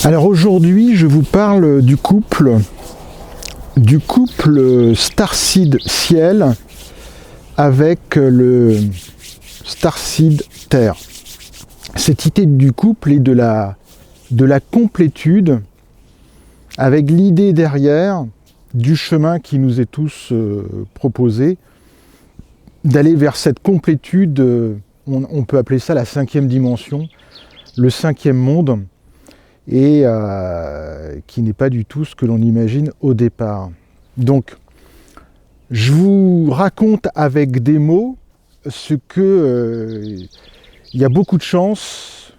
Alors aujourd'hui, je vous parle du couple Starseed Ciel avec le Starseed Terre. Cette idée du couple et de la complétude, avec l'idée derrière du chemin qui nous est tous proposé, d'aller vers cette complétude, on peut appeler ça la 5e dimension, le 5e monde, et qui n'est pas du tout ce que l'on imagine au départ. Donc, je vous raconte avec des mots ce que il y a beaucoup de chances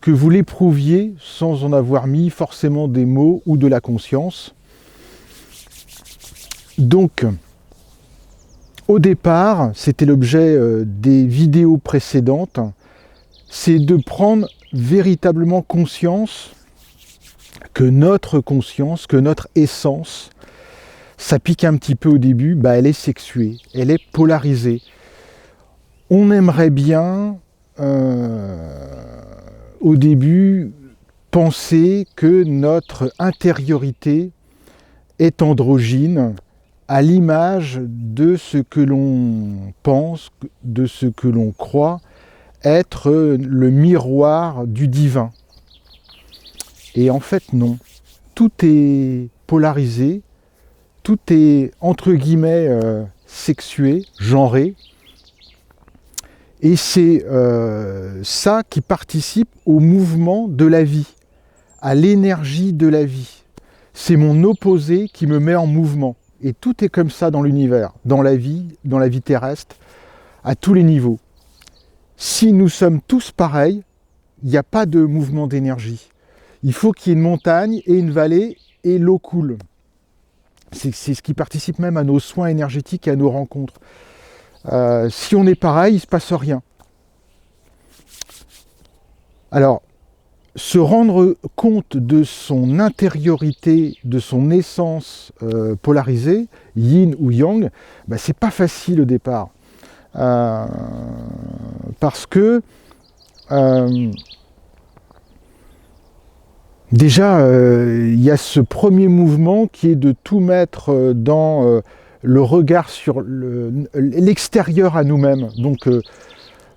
que vous l'éprouviez sans en avoir mis forcément des mots ou de la conscience. Donc, au départ, c'était l'objet des vidéos précédentes, c'est de prendre véritablement conscience que notre conscience, que notre essence, ça pique un petit peu au début, elle est sexuée, elle est polarisée. On aimerait bien, au début, penser que notre intériorité est androgyne, à l'image de ce que l'on pense, de ce que l'on croit être le miroir du divin. Et en fait, non. Tout est polarisé, tout est, entre guillemets, sexué, genré. Et c'est ça qui participe au mouvement de la vie, à l'énergie de la vie. C'est mon opposé qui me met en mouvement. Et tout est comme ça dans l'univers, dans la vie terrestre, à tous les niveaux. Si nous sommes tous pareils, il n'y a pas de mouvement d'énergie. Il faut qu'il y ait une montagne et une vallée et l'eau coule. C'est ce qui participe même à nos soins énergétiques et à nos rencontres. Si on est pareil, il ne se passe rien. Alors, se rendre compte de son intériorité, de son essence polarisée, yin ou yang, c'est pas facile au départ. Parce que déjà, il y a ce premier mouvement qui est de tout mettre dans le regard sur l'extérieur à nous-mêmes. Donc,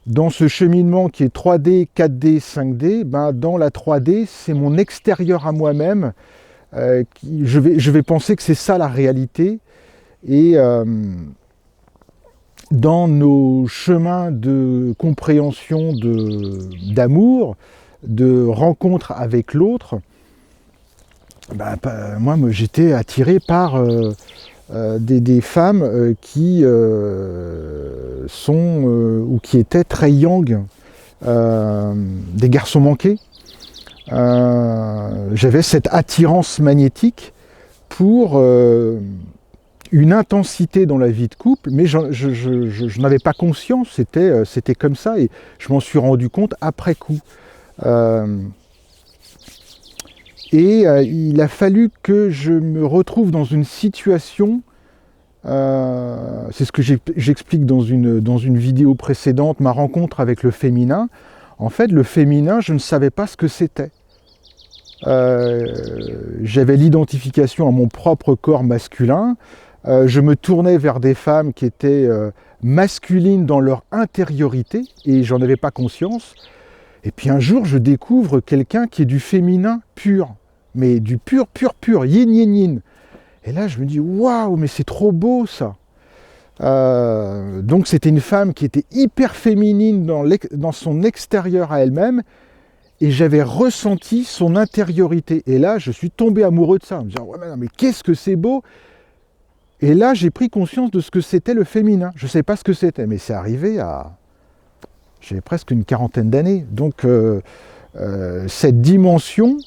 dans ce cheminement qui est 3D, 4D, 5D, dans la 3D, c'est mon extérieur à moi-même. Je vais penser que c'est ça la réalité. Et dans nos chemins de compréhension, d'amour, de rencontre avec l'autre, moi j'étais attiré par des femmes qui sont ou qui étaient très yang, des garçons manqués. J'avais cette attirance magnétique pour une intensité dans la vie de couple, mais je n'avais pas conscience, c'était comme ça, et je m'en suis rendu compte après coup. Il a fallu que je me retrouve dans une situation, c'est ce que j'explique dans une vidéo précédente, ma rencontre avec le féminin. En fait, le féminin, je ne savais pas ce que c'était. J'avais l'identification à mon propre corps masculin. Je me tournais vers des femmes qui étaient masculines dans leur intériorité et j'en avais pas conscience. Et puis un jour, je découvre quelqu'un qui est du féminin pur, mais du pur, yin, yin, yin. Et là, je me dis, waouh, mais c'est trop beau ça. Donc c'était une femme qui était hyper féminine dans son extérieur à elle-même, et j'avais ressenti son intériorité. Et là, je suis tombé amoureux de ça, en me disant, ouais, mais qu'est-ce que c'est beau. Et là, j'ai pris conscience de ce que c'était le féminin. Je ne savais pas ce que c'était, mais c'est arrivé j'avais presque une quarantaine d'années. Donc, cette dimension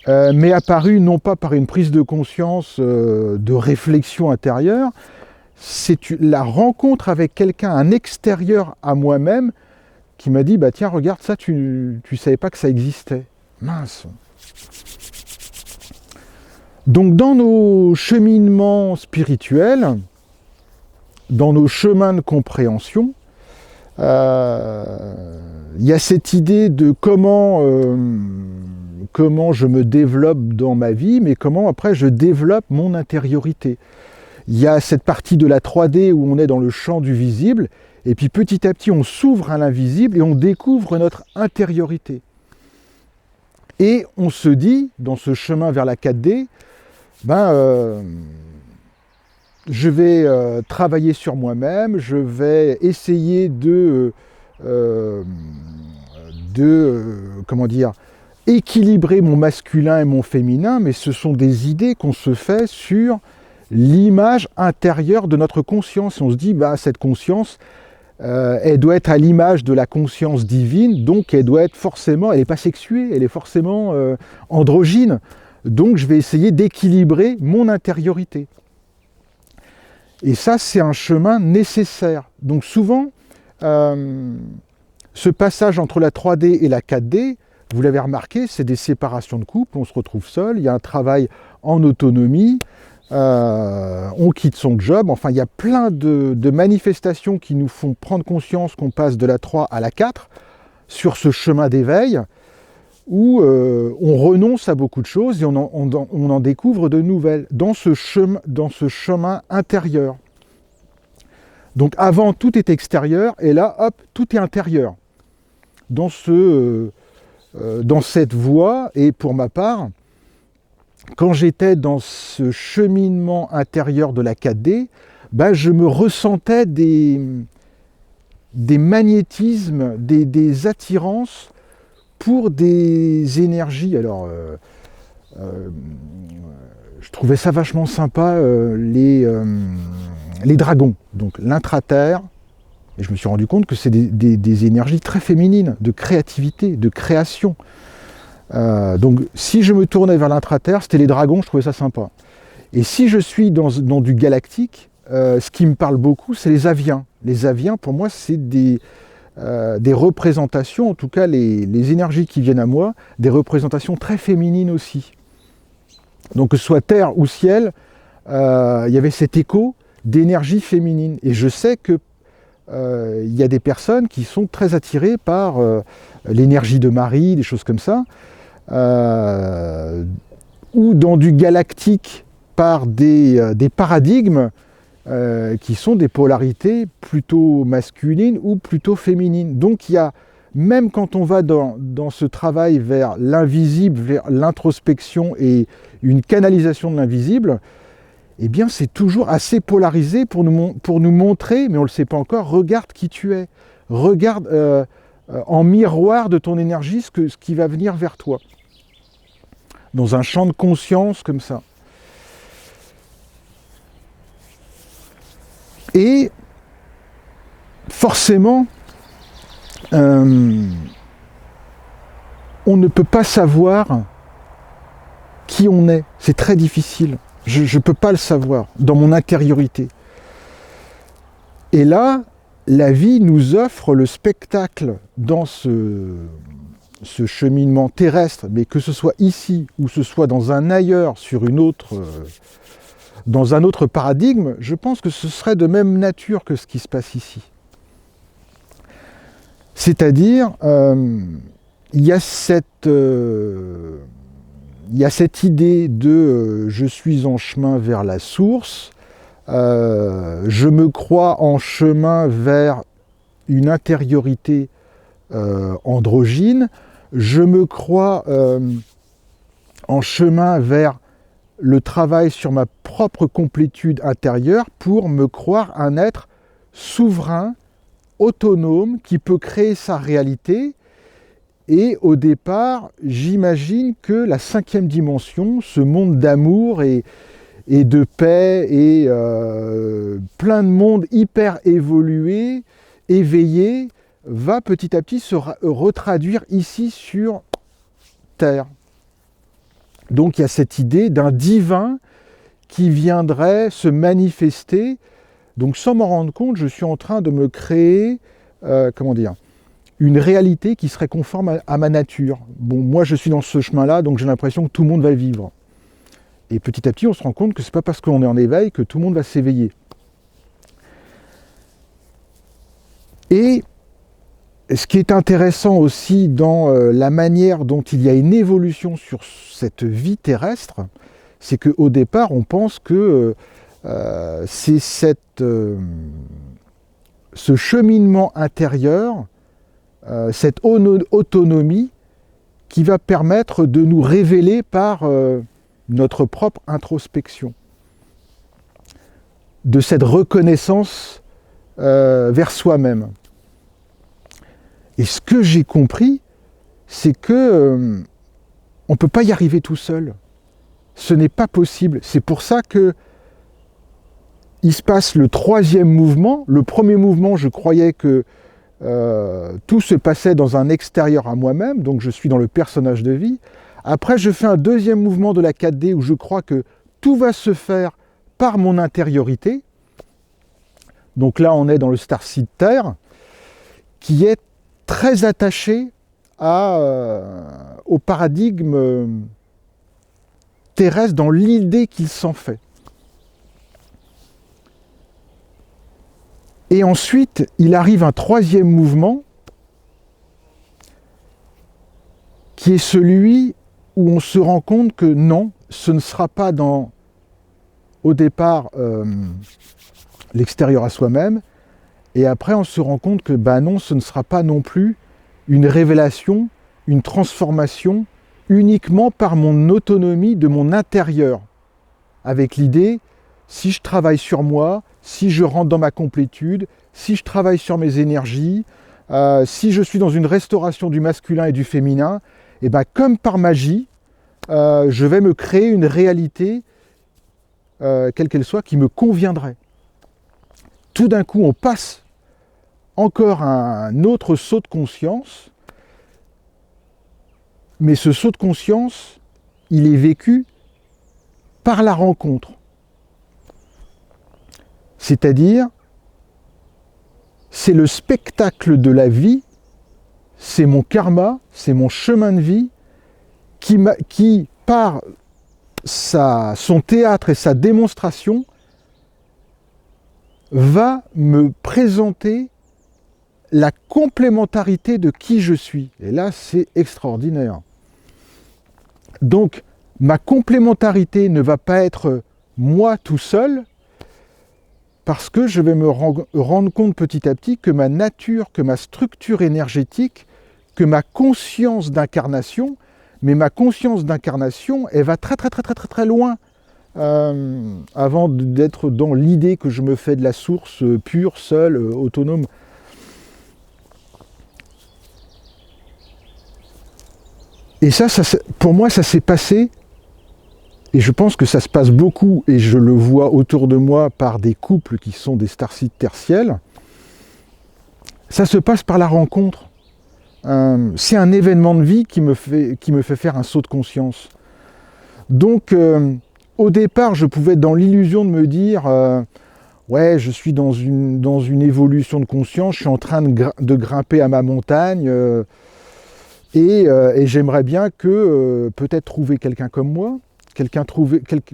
m'est apparue non pas par une prise de conscience, de réflexion intérieure, c'est la rencontre avec quelqu'un, un extérieur à moi-même, qui m'a dit, tiens, regarde ça, tu savais pas que ça existait. Mince. Donc dans nos cheminements spirituels, dans nos chemins de compréhension, il y a cette idée de comment comment je me développe dans ma vie, mais comment après je développe mon intériorité. Il y a cette partie de la 3D où on est dans le champ du visible, et puis petit à petit on s'ouvre à l'invisible et on découvre notre intériorité. Et on se dit, dans ce chemin vers la 4D, je vais travailler sur moi-même, je vais essayer équilibrer mon masculin et mon féminin, mais ce sont des idées qu'on se fait sur l'image intérieure de notre conscience. On se dit, cette conscience, elle doit être à l'image de la conscience divine, donc elle doit être forcément, elle n'est pas sexuée, elle est forcément androgyne. Donc je vais essayer d'équilibrer mon intériorité. Et ça, c'est un chemin nécessaire. Donc souvent, ce passage entre la 3D et la 4D, vous l'avez remarqué, c'est des séparations de couple, on se retrouve seul, il y a un travail en autonomie, on quitte son job, enfin il y a plein de manifestations qui nous font prendre conscience qu'on passe de la 3 à la 4 sur ce chemin d'éveil où on renonce à beaucoup de choses et on en découvre de nouvelles dans ce chemin intérieur. Donc avant tout est extérieur et là hop tout est intérieur dans cette voie. Et pour ma part, quand j'étais dans ce cheminement intérieur de la 4D, je me ressentais des magnétismes, des attirances pour des énergies. Alors, je trouvais ça vachement sympa, les dragons, donc l'intraterre. Et je me suis rendu compte que c'est des énergies très féminines, de créativité, de création. Donc si je me tournais vers l'intraterre, c'était les dragons, je trouvais ça sympa. Et si je suis dans du galactique, ce qui me parle beaucoup, c'est les aviens. Les aviens, pour moi, c'est des représentations, en tout cas les énergies qui viennent à moi, des représentations très féminines aussi. Donc que ce soit terre ou ciel, il y avait cet écho d'énergie féminine. Et je sais que il y a des personnes qui sont très attirées par l'énergie de Marie, des choses comme ça, ou dans du galactique par des paradigmes qui sont des polarités plutôt masculines ou plutôt féminines. Donc il y a, même quand on va dans ce travail vers l'invisible, vers l'introspection et une canalisation de l'invisible, eh bien c'est toujours assez polarisé pour nous montrer, mais on ne le sait pas encore, regarde qui tu es, regarde en miroir de ton énergie ce qui va venir vers toi, dans un champ de conscience comme ça. Et forcément, on ne peut pas savoir qui on est, c'est très difficile. Je ne peux pas le savoir dans mon intériorité. Et là, la vie nous offre le spectacle dans ce cheminement terrestre, mais que ce soit ici ou ce soit dans un ailleurs, dans un autre paradigme, je pense que ce serait de même nature que ce qui se passe ici. C'est-à-dire, il y a cette idée de je suis en chemin vers la source, je me crois en chemin vers une intériorité androgyne, je me crois en chemin vers le travail sur ma propre complétude intérieure pour me croire un être souverain, autonome, qui peut créer sa réalité. Et au départ, j'imagine que la 5e dimension, ce monde d'amour et de paix et plein de monde hyper évolué, éveillé, va petit à petit se retraduire ici sur Terre. Donc il y a cette idée d'un divin qui viendrait se manifester. Donc sans m'en rendre compte, je suis en train de me créer, une réalité qui serait conforme à ma nature. Bon, moi je suis dans ce chemin-là, donc j'ai l'impression que tout le monde va le vivre. Et petit à petit, on se rend compte que c'est pas parce qu'on est en éveil que tout le monde va s'éveiller. Et ce qui est intéressant aussi dans la manière dont il y a une évolution sur cette vie terrestre, c'est qu'au départ, on pense que c'est ce cheminement intérieur, cette autonomie qui va permettre de nous révéler par notre propre introspection, de cette reconnaissance vers soi-même. Et ce que j'ai compris, c'est que on ne peut pas y arriver tout seul. Ce n'est pas possible. C'est pour ça que il se passe le troisième mouvement. Le premier mouvement, je croyais que tout se passait dans un extérieur à moi-même, donc je suis dans le personnage de vie. Après, je fais un deuxième mouvement de la 4D où je crois que tout va se faire par mon intériorité. Donc là, on est dans le Starseed Terre, qui est très attaché au paradigme terrestre dans l'idée qu'il s'en fait. Et ensuite, il arrive un troisième mouvement qui est celui où on se rend compte que non, ce ne sera pas au départ l'extérieur à soi-même, et après on se rend compte que non, ce ne sera pas non plus une révélation, une transformation uniquement par mon autonomie de mon intérieur, avec l'idée, si je travaille sur moi, si je rentre dans ma complétude, si je travaille sur mes énergies, si je suis dans une restauration du masculin et du féminin, et comme par magie, je vais me créer une réalité, quelle qu'elle soit, qui me conviendrait. Tout d'un coup, on passe encore un autre saut de conscience, mais ce saut de conscience, il est vécu par la rencontre. C'est-à-dire, c'est le spectacle de la vie, c'est mon karma, c'est mon chemin de vie qui par son théâtre et sa démonstration, va me présenter la complémentarité de qui je suis. Et là, c'est extraordinaire. Donc, ma complémentarité ne va pas être moi tout seul, parce que je vais me rendre compte petit à petit que ma nature, que ma structure énergétique, que ma conscience d'incarnation, mais ma conscience d'incarnation, elle va très très très très très très loin avant d'être dans l'idée que je me fais de la source pure, seule, autonome. Et ça, pour moi, ça s'est passé, et je pense que ça se passe beaucoup, et je le vois autour de moi par des couples qui sont des starseeds tertiels. Ça se passe par la rencontre. C'est un événement de vie qui me fait faire un saut de conscience. Donc, au départ, je pouvais être dans l'illusion de me dire ouais, je suis dans une évolution de conscience, je suis en train de grimper à ma montagne, et j'aimerais bien que peut-être trouver quelqu'un comme moi,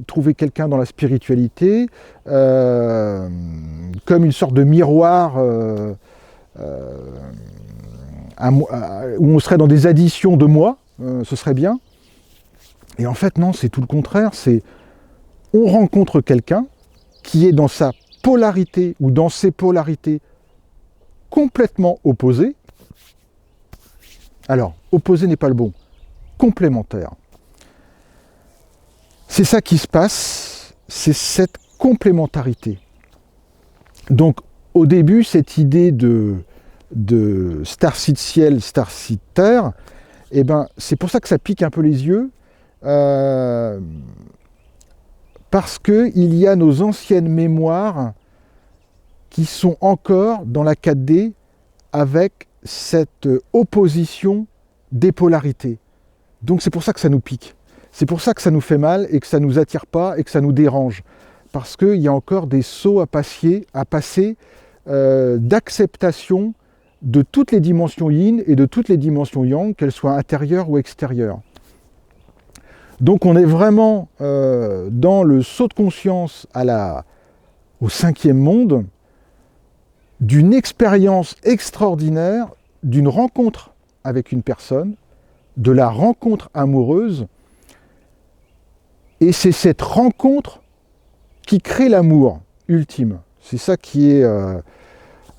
trouver quelqu'un dans la spiritualité, comme une sorte de miroir où on serait dans des additions de moi, ce serait bien. Et en fait, non, c'est tout le contraire. On rencontre quelqu'un qui est dans sa polarité ou dans ses polarités complètement opposées. Alors, opposé n'est pas le bon, complémentaire. C'est ça qui se passe, c'est cette complémentarité. Donc, au début, cette idée de Starseed ciel, Starseed terre, c'est pour ça que ça pique un peu les yeux, parce qu'il y a nos anciennes mémoires qui sont encore dans la 4D avec cette opposition des polarités. Donc c'est pour ça que ça nous pique. C'est pour ça que ça nous fait mal et que ça ne nous attire pas et que ça nous dérange. Parce qu'il y a encore des sauts à passer d'acceptation de toutes les dimensions yin et de toutes les dimensions yang, qu'elles soient intérieures ou extérieures. Donc on est vraiment dans le saut de conscience au 5e monde, d'une expérience extraordinaire d'une rencontre avec une personne, de la rencontre amoureuse, et c'est cette rencontre qui crée l'amour ultime. C'est ça qui est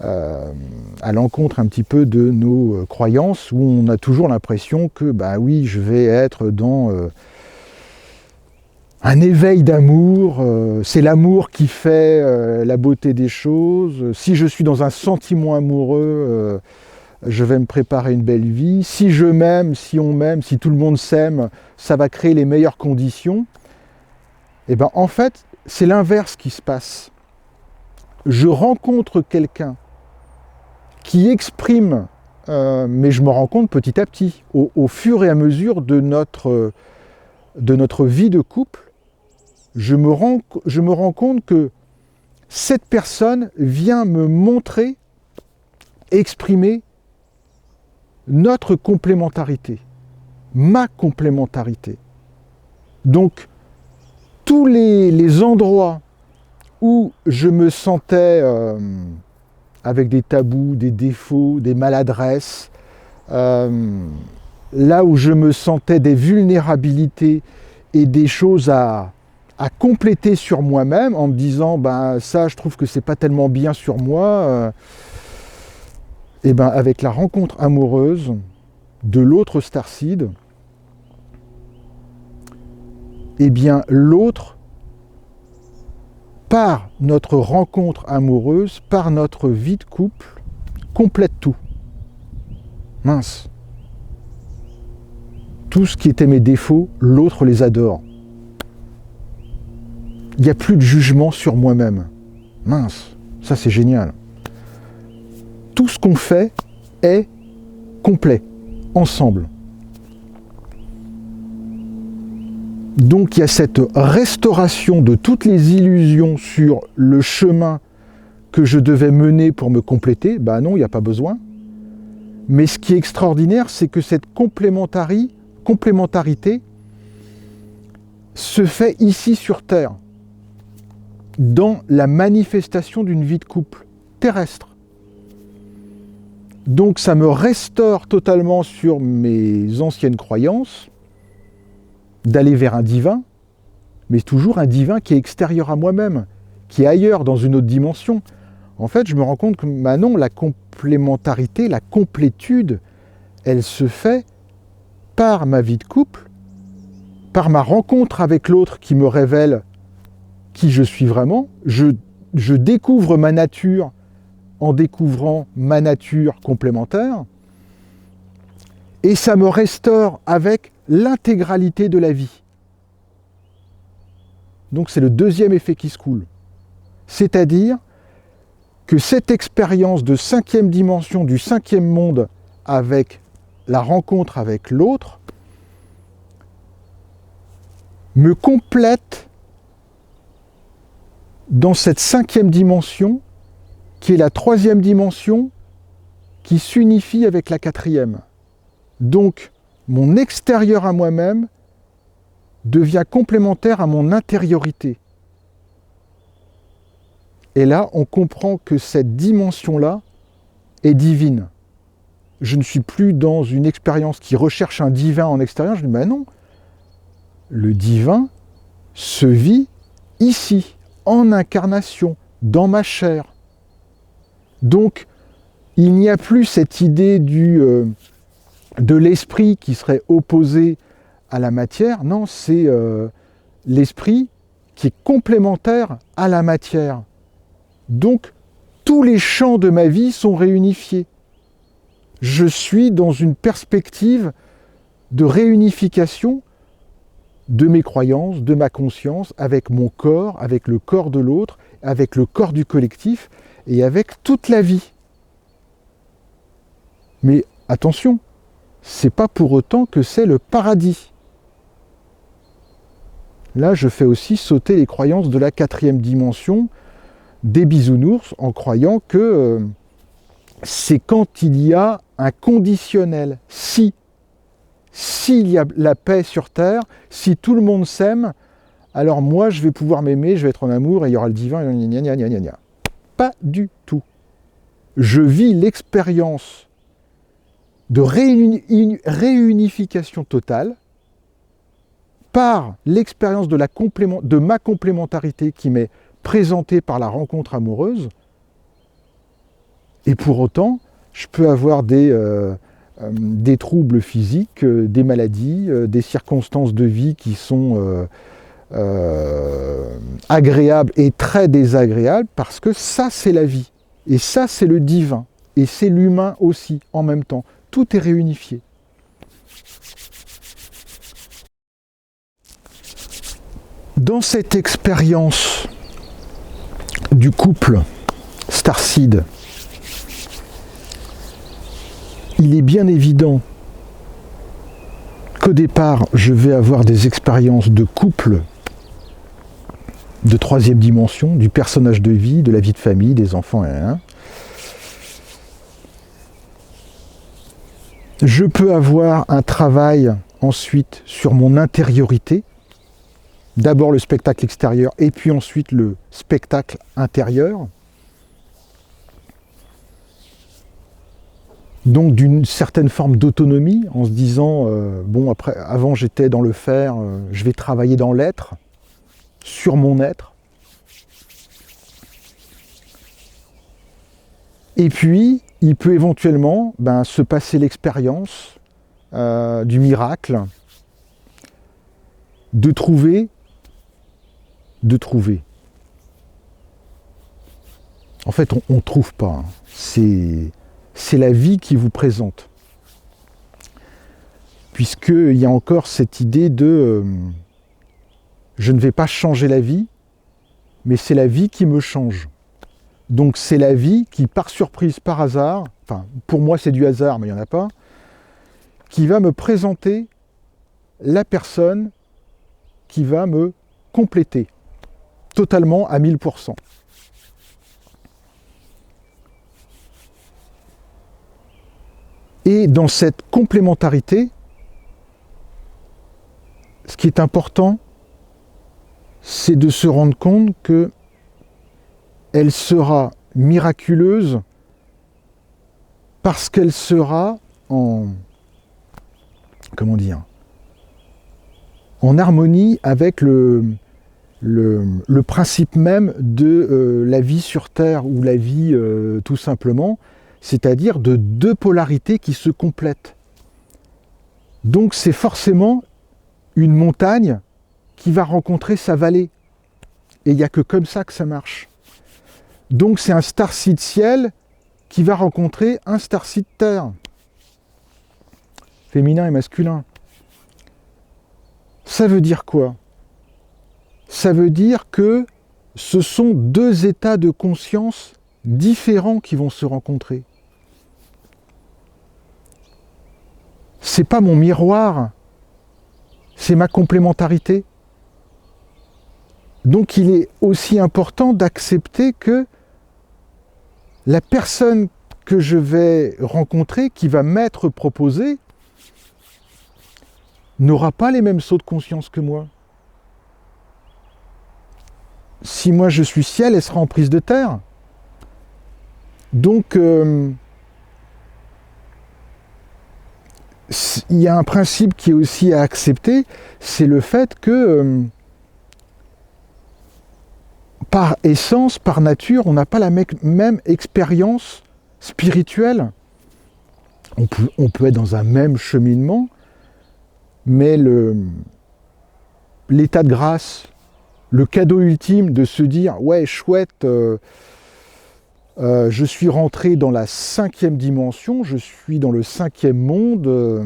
à l'encontre un petit peu de nos croyances, où on a toujours l'impression que, bah oui, je vais être dans un éveil d'amour, c'est l'amour qui fait la beauté des choses. Si je suis dans un sentiment amoureux, je vais me préparer une belle vie. Si je m'aime, si on m'aime, si tout le monde s'aime, ça va créer les meilleures conditions. Et bien en fait, c'est l'inverse qui se passe. Je rencontre quelqu'un qui exprime, mais je me rends compte petit à petit, au fur et à mesure de notre vie de couple, je me rends compte que cette personne vient me montrer, exprimer notre complémentarité, ma complémentarité. Donc, tous les endroits où je me sentais avec des tabous, des défauts, des maladresses, là où je me sentais des vulnérabilités et des choses à compléter sur moi-même en me disant ben ça je trouve que c'est pas tellement bien sur moi, et ben avec la rencontre amoureuse de l'autre starseed, et bien l'autre, par notre rencontre amoureuse, par notre vie de couple, complète tout. Mince. Tout ce qui était mes défauts, l'autre les adore. Il n'y a plus de jugement sur moi-même. Mince, ça c'est génial. Tout ce qu'on fait est complet, ensemble. Donc il y a cette restauration de toutes les illusions sur le chemin que je devais mener pour me compléter. Ben non, il n'y a pas besoin. Mais ce qui est extraordinaire, c'est que cette complémentarité se fait ici sur Terre, dans la manifestation d'une vie de couple terrestre. Donc ça me restaure totalement sur mes anciennes croyances, d'aller vers un divin, mais toujours un divin qui est extérieur à moi-même, qui est ailleurs, dans une autre dimension. En fait, je me rends compte que bah non, la complémentarité, la complétude, elle se fait par ma vie de couple, par ma rencontre avec l'autre qui me révèle qui je suis vraiment. Je découvre ma nature en découvrant ma nature complémentaire, et ça me restaure avec l'intégralité de la vie. Donc c'est le deuxième effet qui se coule. C'est-à-dire que cette expérience de 5e dimension, du 5e monde, avec la rencontre avec l'autre, me complète dans cette 5e dimension, qui est la 3e dimension, qui s'unifie avec la 4e. Donc, mon extérieur à moi-même devient complémentaire à mon intériorité. Et là, on comprend que cette dimension-là est divine. Je ne suis plus dans une expérience qui recherche un divin en extérieur. Je dis, ben non, le divin se vit ici, en incarnation, dans ma chair. Donc, il n'y a plus cette idée de l'esprit qui serait opposé à la matière. Non, c'est l'esprit qui est complémentaire à la matière. Donc, tous les champs de ma vie sont réunifiés. Je suis dans une perspective de réunification de mes croyances, de ma conscience, avec mon corps, avec le corps de l'autre, avec le corps du collectif et avec toute la vie. Mais attention, c'est pas pour autant que c'est le paradis. Là, je fais aussi sauter les croyances de la 4e dimension des bisounours en croyant que c'est quand il y a un conditionnel. S'il y a la paix sur Terre, si tout le monde s'aime, alors moi je vais pouvoir m'aimer, je vais être en amour et il y aura le divin, gna gna gna gna. Pas du tout. Je vis l'expérience de réunification totale par l'expérience de ma complémentarité qui m'est présentée par la rencontre amoureuse. Et pour autant, je peux avoir des troubles physiques, des maladies, des circonstances de vie qui sont agréables et très désagréables, parce que ça, c'est la vie. Et ça, c'est le divin. Et c'est l'humain aussi, en même temps. Tout est réunifié. Dans cette expérience du couple Starseed, il est bien évident qu'au départ, je vais avoir des expériences de couple de troisième dimension, du personnage de vie, de la vie de famille, des enfants, Je peux avoir un travail ensuite sur mon intériorité, d'abord le spectacle extérieur et puis ensuite le spectacle intérieur. Donc d'une certaine forme d'autonomie, en se disant, bon après, avant j'étais dans le faire, je vais travailler dans l'être, sur mon être. Et puis, il peut éventuellement se passer l'expérience du miracle, de trouver. En fait, on ne trouve pas. C'est la vie qui vous présente. Puisqu'il y a encore cette idée de je ne vais pas changer la vie, mais c'est la vie qui me change. Donc c'est la vie qui, par surprise, par hasard, enfin pour moi c'est du hasard, mais il n'y en a pas, qui va me présenter la personne qui va me compléter totalement à 1000%. Et dans cette complémentarité, ce qui est important, c'est de se rendre compte que elle sera miraculeuse parce qu'elle sera en harmonie avec le principe même de la vie sur Terre, ou la vie tout simplement, c'est-à-dire de deux polarités qui se complètent. Donc c'est forcément une montagne qui va rencontrer sa vallée. Et il n'y a que comme ça que ça marche. Donc c'est un starseed ciel qui va rencontrer un starseed terre. Féminin et masculin. Ça veut dire quoi? Ça veut dire que ce sont deux états de conscience différents qui vont se rencontrer. C'est pas mon miroir, c'est ma complémentarité. Donc il est aussi important d'accepter que la personne que je vais rencontrer, qui va m'être proposée, n'aura pas les mêmes sauts de conscience que moi. Si moi je suis ciel, elle sera en prise de terre. Donc il y a un principe qui est aussi à accepter, c'est le fait que par essence, par nature, on n'a pas la même expérience spirituelle. On peut être dans un même cheminement, mais l'état de grâce, le cadeau ultime de se dire « ouais, chouette, je suis rentré dans la 5e dimension, je suis dans le 5e monde »,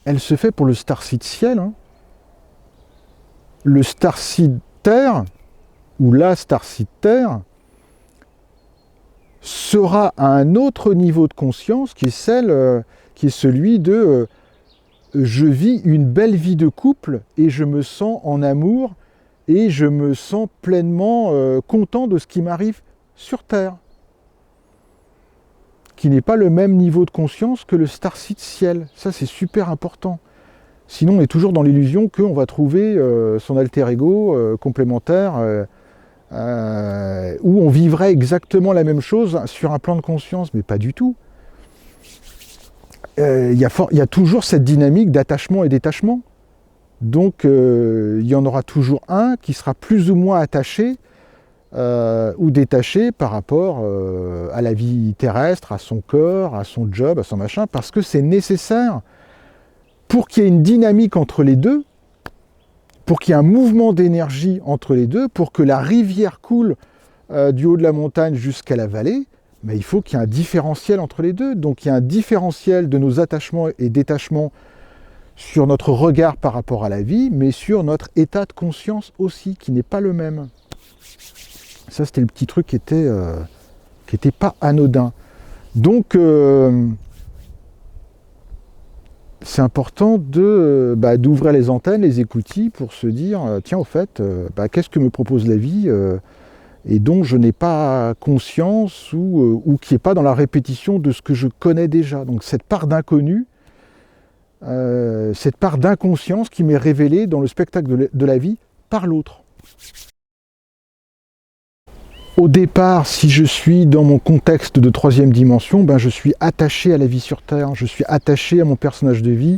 elle se fait pour le starseed ciel. Hein. Le starseed Terre, ou la starseed Terre, sera à un autre niveau de conscience qui est celui de je vis une belle vie de couple et je me sens en amour et je me sens pleinement content de ce qui m'arrive sur Terre, qui n'est pas le même niveau de conscience que le starseed ciel. Ça, c'est super important. Sinon, on est toujours dans l'illusion qu'on va trouver son alter ego complémentaire où on vivrait exactement la même chose sur un plan de conscience, mais pas du tout. il y a toujours cette dynamique d'attachement et détachement. Donc il y en aura toujours un qui sera plus ou moins attaché ou détaché par rapport à la vie terrestre, à son corps, à son job, à son machin, parce que c'est nécessaire pour qu'il y ait une dynamique entre les deux, pour qu'il y ait un mouvement d'énergie entre les deux, pour que la rivière coule du haut de la montagne jusqu'à la vallée, mais il faut qu'il y ait un différentiel entre les deux. Donc il y a un différentiel de nos attachements et détachements sur notre regard par rapport à la vie, mais sur notre état de conscience aussi, qui n'est pas le même. Ça, c'était le petit truc qui était pas anodin. Donc, c'est important d'ouvrir les antennes, les écoutilles, pour se dire, tiens, au fait, qu'est-ce que me propose la vie et dont je n'ai pas conscience ou qui n'est pas dans la répétition de ce que je connais déjà. Donc, cette part d'inconnu, cette part d'inconscience qui m'est révélée dans le spectacle de la vie par l'autre. Au départ, si je suis dans mon contexte de troisième dimension, je suis attaché à la vie sur Terre, je suis attaché à mon personnage de vie,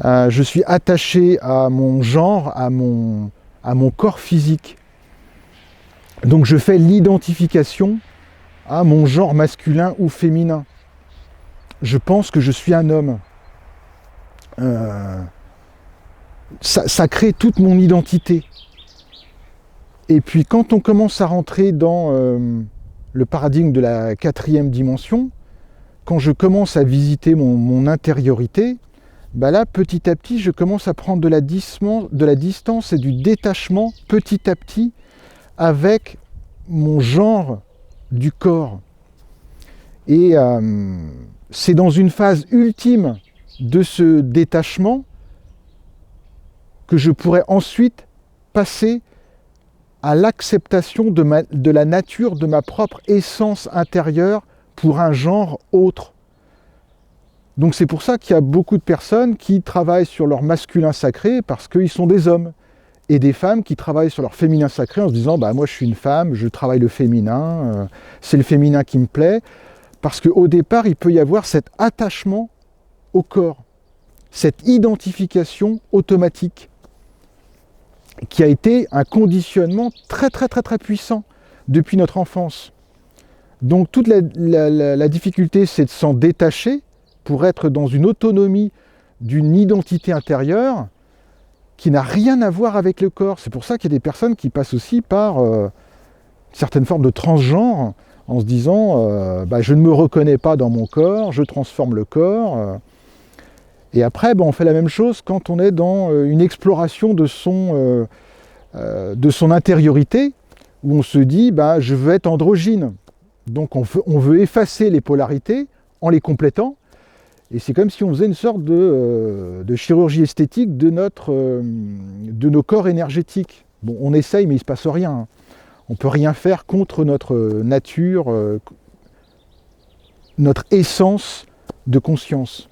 je suis attaché à mon genre, à mon corps physique. Donc je fais l'identification à mon genre masculin ou féminin. Je pense que je suis un homme. Ça crée toute mon identité. Et puis quand on commence à rentrer dans le paradigme de la quatrième dimension, quand je commence à visiter mon intériorité, là petit à petit je commence à prendre de la distance et du détachement petit à petit avec mon genre du corps. Et c'est dans une phase ultime de ce détachement que je pourrais ensuite passer à l'acceptation de la nature de ma propre essence intérieure pour un genre autre. Donc c'est pour ça qu'il y a beaucoup de personnes qui travaillent sur leur masculin sacré parce qu'ils sont des hommes, et des femmes qui travaillent sur leur féminin sacré en se disant moi je suis une femme, je travaille le féminin, c'est le féminin qui me plaît, parce qu'au départ il peut y avoir cet attachement au corps, cette identification automatique, qui a été un conditionnement très puissant depuis notre enfance. Donc toute la difficulté, c'est de s'en détacher pour être dans une autonomie d'une identité intérieure qui n'a rien à voir avec le corps. C'est pour ça qu'il y a des personnes qui passent aussi par certaines formes de transgenre en se disant je ne me reconnais pas dans mon corps, je transforme le corps. Et après, on fait la même chose quand on est dans une exploration de son intériorité, où on se dit je veux être androgyne. Donc on veut effacer les polarités en les complétant. Et c'est comme si on faisait une sorte de chirurgie esthétique de nos corps énergétiques. Bon, on essaye, mais il ne se passe rien. On ne peut rien faire contre notre nature, notre essence de conscience,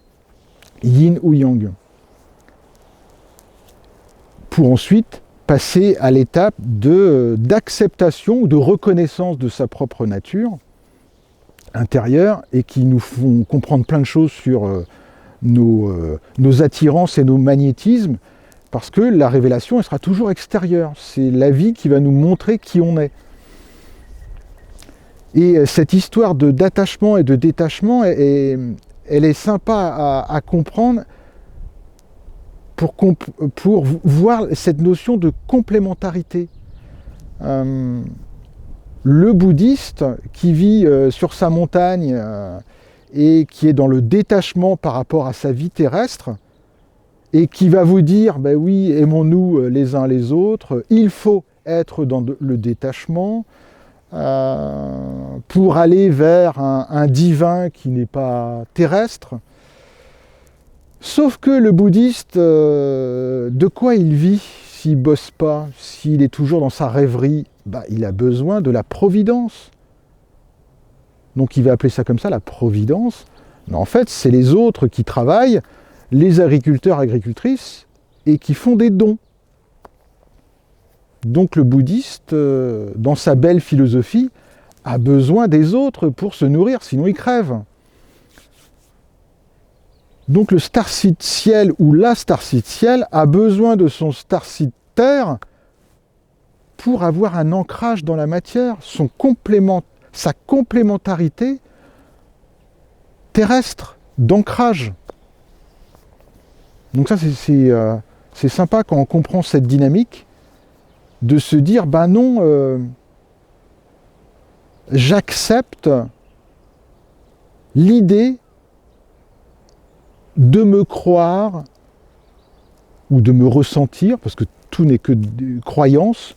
yin ou yang. Pour ensuite passer à l'étape d'acceptation ou de reconnaissance de sa propre nature intérieure et qui nous font comprendre plein de choses sur nos attirances et nos magnétismes, parce que la révélation, elle sera toujours extérieure. C'est la vie qui va nous montrer qui on est. Et cette histoire d'attachement et de détachement, elle est sympa à comprendre pour voir cette notion de complémentarité. Le bouddhiste qui vit sur sa montagne et qui est dans le détachement par rapport à sa vie terrestre et qui va vous dire oui, aimons-nous les uns les autres, il faut être dans le détachement pour aller vers un divin qui n'est pas terrestre. Sauf que le bouddhiste, de quoi il vit s'il ne bosse pas, s'il est toujours dans sa rêverie? Il a besoin de la providence. Donc il va appeler ça comme ça, la providence. Mais en fait, c'est les autres qui travaillent, les agriculteurs, agricultrices, et qui font des dons. Donc le bouddhiste, dans sa belle philosophie, a besoin des autres pour se nourrir, sinon il crève. Donc le starseed ciel ou la starseed ciel a besoin de son starseed terre pour avoir un ancrage dans la matière, sa complémentarité terrestre, d'ancrage. Donc ça, c'est sympa quand on comprend cette dynamique, de se dire, ben non, j'accepte l'idée de me croire ou de me ressentir, parce que tout n'est que croyance,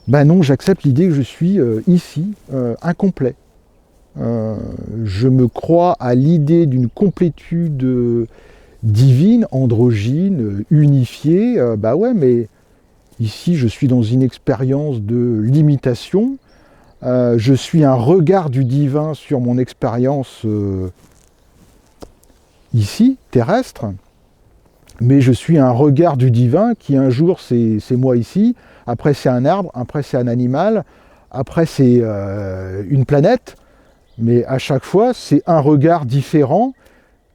ben non, j'accepte l'idée que je suis ici, incomplet. Je me crois à l'idée d'une complétude divine, androgyne, unifiée. Bah ouais, mais ici, je suis dans une expérience de limitation. Je suis un regard du divin sur mon expérience ici, terrestre. Mais je suis un regard du divin qui un jour c'est moi ici, après c'est un arbre, après c'est un animal, après c'est une planète, mais à chaque fois c'est un regard différent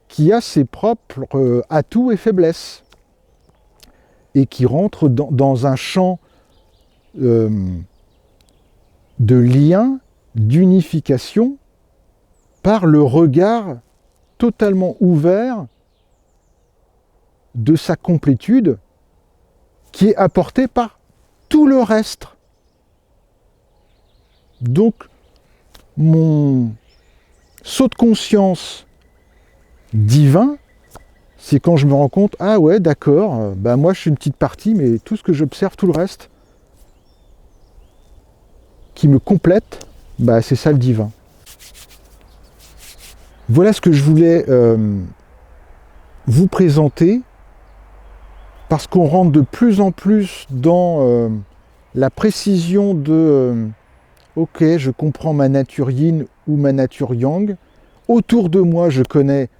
qui a ses propres atouts et faiblesses et qui rentre dans un champ de lien, d'unification par le regard totalement ouvert de sa complétude qui est apportée par tout le reste. Donc, mon saut de conscience divin, c'est quand je me rends compte, ah ouais, d'accord, bah moi je suis une petite partie, mais tout ce que j'observe, tout le reste, qui me complète, bah c'est ça le divin. Voilà ce que je voulais vous présenter, parce qu'on rentre de plus en plus dans la précision de ok, je comprends ma nature yin ou ma nature yang. Autour de moi, je connais,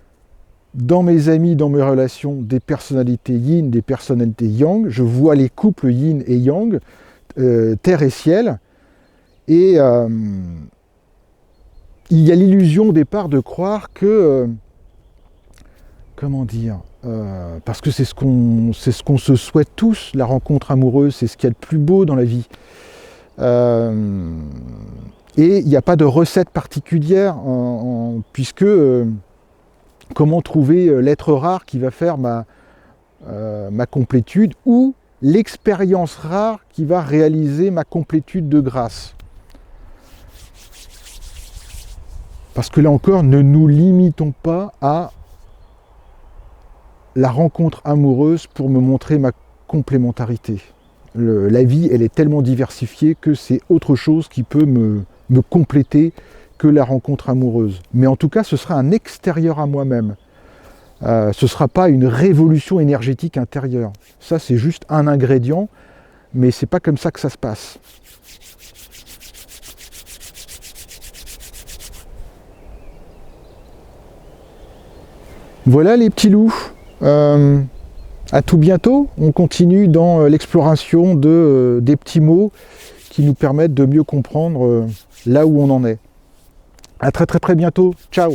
dans mes amis, dans mes relations, des personnalités yin, des personnalités yang. Je vois les couples yin et yang, terre et ciel. Et il y a l'illusion au départ de croire que... comment dire, parce que c'est ce qu'on se souhaite tous, la rencontre amoureuse, c'est ce qu'il y a de plus beau dans la vie. Et il n'y a pas de recette particulière, puisque comment trouver l'être rare qui va faire ma complétude, ou l'expérience rare qui va réaliser ma complétude de grâce. Parce que là encore, ne nous limitons pas à la rencontre amoureuse pour me montrer ma complémentarité. La vie, elle est tellement diversifiée que c'est autre chose qui peut me compléter que la rencontre amoureuse. Mais en tout cas, ce sera un extérieur à moi-même. Ce ne sera pas une révolution énergétique intérieure. Ça, c'est juste un ingrédient, mais c'est pas comme ça que ça se passe. Voilà les petits loups. À tout bientôt. On continue dans l'exploration des petits mots qui nous permettent de mieux comprendre là où on en est. À très très très bientôt. Ciao.